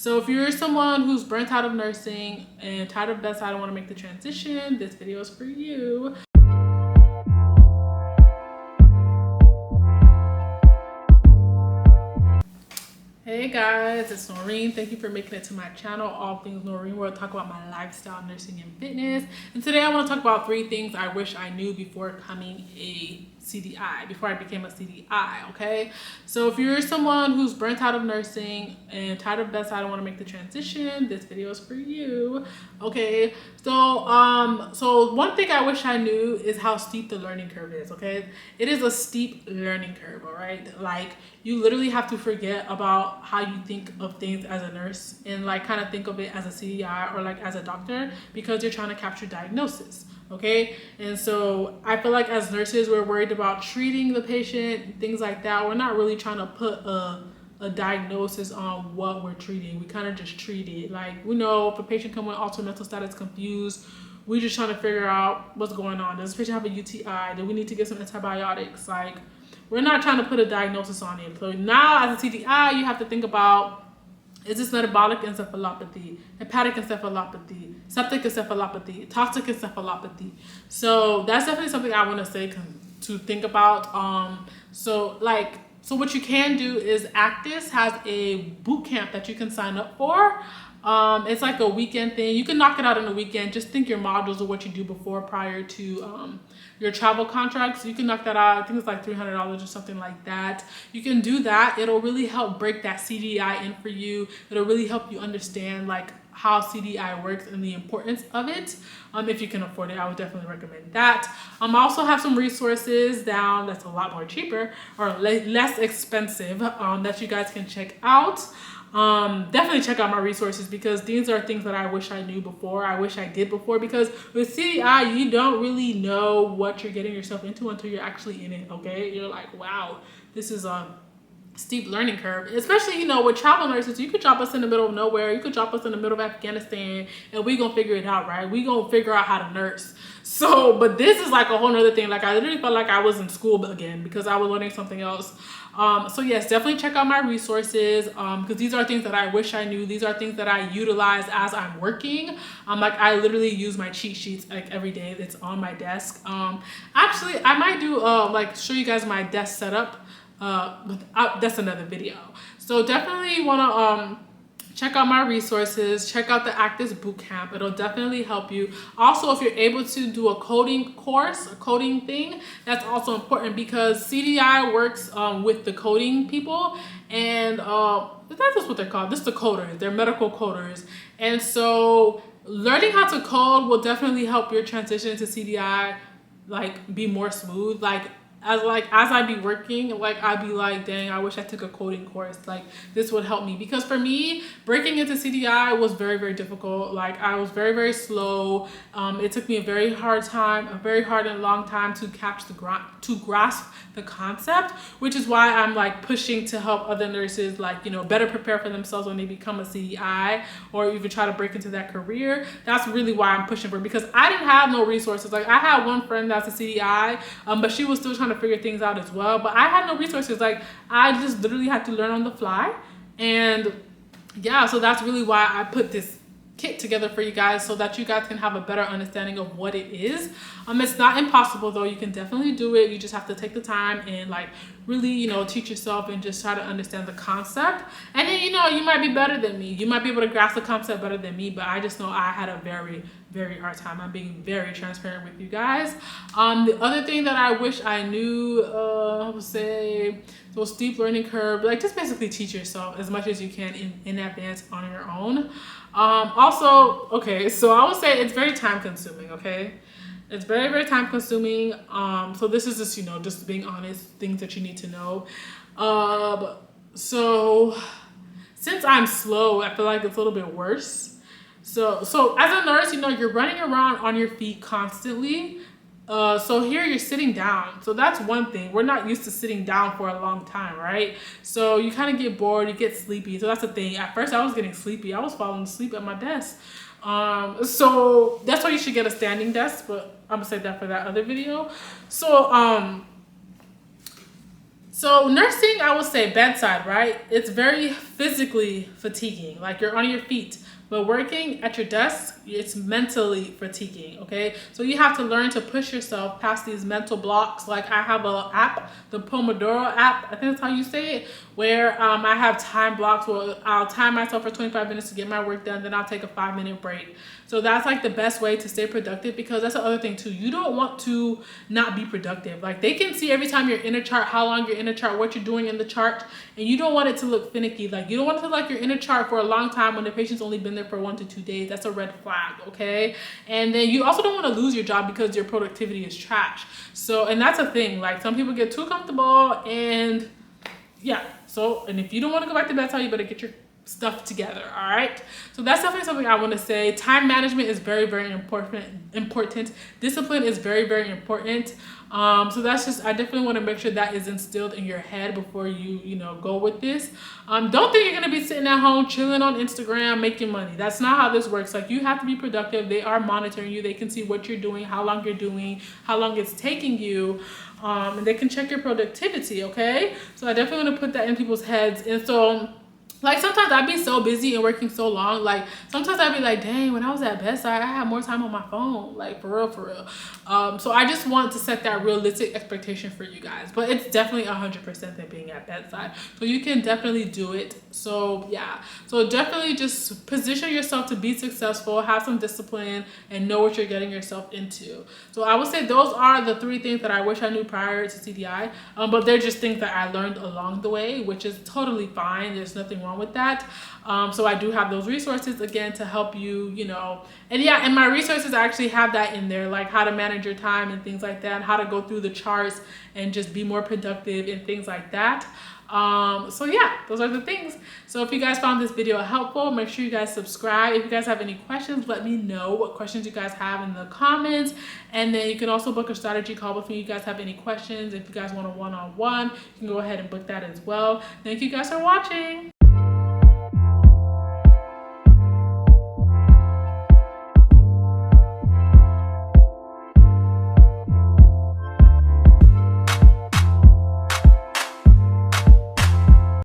So if you're someone who's burnt out of nursing and tired of bedside and want to make the transition, this video is for you. Hey guys, it's Noreen. Thank you for making it to my channel, All Things Noreen, where I talk about my lifestyle, nursing, and fitness. And today I want to talk about 3 things I wish I knew before becoming a CDI, before I became a CDI, okay? So if you're someone who's burnt out of nursing and tired of bedside and want to make the transition, this video is for you, okay? So one thing I wish I knew is how steep the learning curve is, okay? It is a steep learning curve, all right? Like, you literally have to forget about how you think of things as a nurse and like kind of think of it as a CDI or like as a doctor, because you're trying to capture diagnosis. Okay, and so I feel like as nurses, we're worried about treating the patient, things like that. We're not really trying to put a diagnosis on what we're treating. We kind of just treat it. Like, we know if a patient comes with altered mental status, confused, we're just trying to figure out what's going on. Does this patient have a UTI? Do we need to get some antibiotics? Like, we're not trying to put a diagnosis on it. So now as a CDI, you have to think about, is this metabolic encephalopathy, hepatic encephalopathy, septic encephalopathy, toxic encephalopathy? So that's definitely something I want to say to think about. So what you can do is Actis has a boot camp that you can sign up for. It's like a weekend thing. You can knock it out in a weekend. Just think your modules of what you do before, prior to your travel contracts. You can knock that out. I think it's like $300 or something like that. You can do that. It'll really help break that CDI in for you. It'll really help you understand like how CDI works and the importance of it. If you can afford it, I would definitely recommend that. I also have some resources down that's a lot more cheaper or less expensive that you guys can check out. Definitely check out my resources, because these are things that I wish I knew before. I wish I did before, because with CDI, you don't really know what you're getting yourself into until you're actually in it, okay? You're like, wow, this is a steep learning curve, especially, with travel nurses. You could drop us in the middle of nowhere. You could drop us in the middle of Afghanistan and we gonna figure it out, right? We gonna figure out how to nurse. So, but this is like a whole nother thing. Like, I literally felt like I was in school again because I was learning something else. So yes, definitely check out my resources, because these are things that I wish I knew. These are things that I utilize as I'm working. Like, I literally use my cheat sheets like every day. It's on my desk. Actually, I might do show you guys my desk setup. That's another video. So definitely want to check out my resources, check out the Actis Bootcamp. It'll definitely help you. Also, if you're able to do a coding course, a coding thing, that's also important, because CDI works with the coding people, and that's just what they're called. This is the coders. They're medical coders. And so learning how to code will definitely help your transition to CDI be more smooth. As I be working, I'd be like, dang, I wish I took a coding course. Like, this would help me, because for me, breaking into CDI was very, very difficult. Like, I was very, very slow. It took me a very hard and long time to grasp the concept, which is why I'm like pushing to help other nurses better prepare for themselves when they become a CDI or even try to break into that career. That's really why I'm pushing for it, because I didn't have no resources. Like, I had one friend that's a CDI, but she was still trying to figure things out as well. But I had no resources. Like, I just literally had to learn on the fly. And yeah, so that's really why I put this kit together for you guys, so that you guys can have a better understanding of what it is. It's not impossible though. You can definitely do it. You just have to take the time and really, teach yourself and just try to understand the concept. And then, you might be better than me. You might be able to grasp the concept better than me, but I just know I had a very, very hard time. I'm being very transparent with you guys. The other thing that I wish I knew, I would say, so steep learning curve, just basically teach yourself as much as you can in advance on your own. Also, okay, so I would say it's very time consuming, okay? It's very, very time consuming. So this is just, just being honest, things that you need to know. So since I'm slow, I feel like it's a little bit worse. So as a nurse, you're running around on your feet constantly. So here you're sitting down. So that's one thing. We're not used to sitting down for a long time, right? So you kind of get bored, you get sleepy. So that's the thing. At first I was getting sleepy. I was falling asleep at my desk. So that's why you should get a standing desk, but I'm gonna save that for that other video. So So nursing, I would say bedside, right? It's very physically fatiguing. Like you're on your feet. But working at your desk, it's mentally fatiguing, okay? So you have to learn to push yourself past these mental blocks. Like I have an app, the Pomodoro app, I think that's how you say it, where I have time blocks where I'll time myself for 25 minutes to get my work done, then I'll take a 5-minute break. So that's like the best way to stay productive, because that's the other thing too. You don't want to not be productive. Like they can see every time you're in a chart, how long you're in a chart, what you're doing in the chart, and you don't want it to look finicky. Like you don't want it to look like you're in a chart for a long time when the patient's only been there for 1 to 2 days. That's a red flag, okay? And then you also don't want to lose your job because your productivity is trash. So, and that's a thing. Like some people get too comfortable, and yeah. So, and if you don't want to go back to bedside, you better get your stuff together. All right. So that's definitely something I want to say. Time management is very, very important. Discipline is very, very important. So that's just, I definitely want to make sure that is instilled in your head before you go with this. Don't think you're going to be sitting at home chilling on Instagram making money. That's not how this works. Like you have to be productive. They are monitoring you. They can see what you're doing, how long you're doing, how long it's taking you. And they can check your productivity. Okay. So I definitely want to put that in people's heads. And so, like sometimes I'd be so busy and working so long. Like sometimes I'd be like, dang, when I was at bedside, I had more time on my phone. Like for real. So I just want to set that realistic expectation for you guys. But it's definitely 100% than being at bedside. So you can definitely do it. So yeah. So definitely just position yourself to be successful, have some discipline, and know what you're getting yourself into. So I would say those are the 3 things that I wish I knew prior to CDI. But they're just things that I learned along the way, which is totally fine. There's nothing wrong with that. So I do have those resources again to help you, and yeah, and my resources I actually have that in there, like how to manage your time and things like that, how to go through the charts and just be more productive and things like that. So yeah, those are the things. So if you guys found this video helpful, make sure you guys subscribe. If you guys have any questions, let me know what questions you guys have in the comments. And then you can also book a strategy call with me if you guys have any questions. If you guys want a one-on-one, you can go ahead and book that as well. Thank you guys for watching.